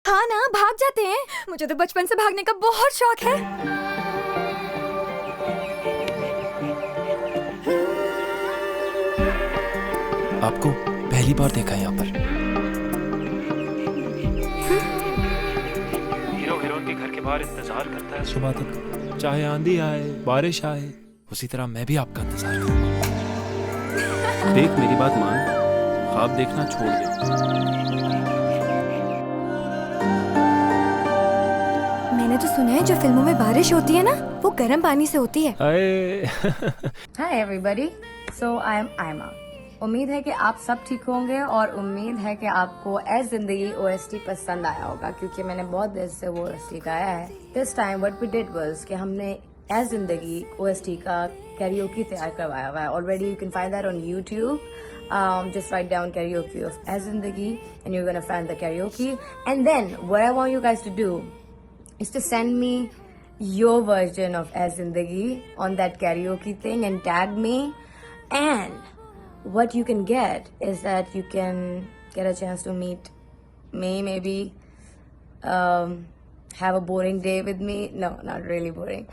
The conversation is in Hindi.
हाँ ना, भाग जाते हैं। मुझे तो बचपन से भागने का बहुत शौक है। आपको पहली बार देखा है यहाँ पर। हीरो हीरोइन के घर के बाहर इंतजार करता है सुबह तक, चाहे आंधी आए बारिश आए। उसी तरह मैं भी आपका इंतजार करूंगा। देख मेरी बात मान, ख्वाब देखना छोड़ दे। मैंने तो सुना है जो फिल्मों में बारिश होती है ना, वो गर्म पानी से होती है। Hi everybody, so I am Aima. उम्मीद है कि आप सब ठीक होंगे और उम्मीद है कि आपको ए जिंदगी ओएसटी पसंद आया होगा, क्योंकि मैंने बहुत देर से वो ओएसटी गाया है। This time what we did was कि हमने ए जिंदगी ओएसटी का कैरियोकी तैयार करवाया हुआ है। Already you can find that on YouTube. Just write down karaoke of ए जिंदगी and you're gonna find the karaoke. And then what I want you guys to do is to send me your version of ए जिंदगी on that karaoke thing and tag me. And what you can get is that you can get a chance to meet me, maybe have a boring day with me. No, not really boring.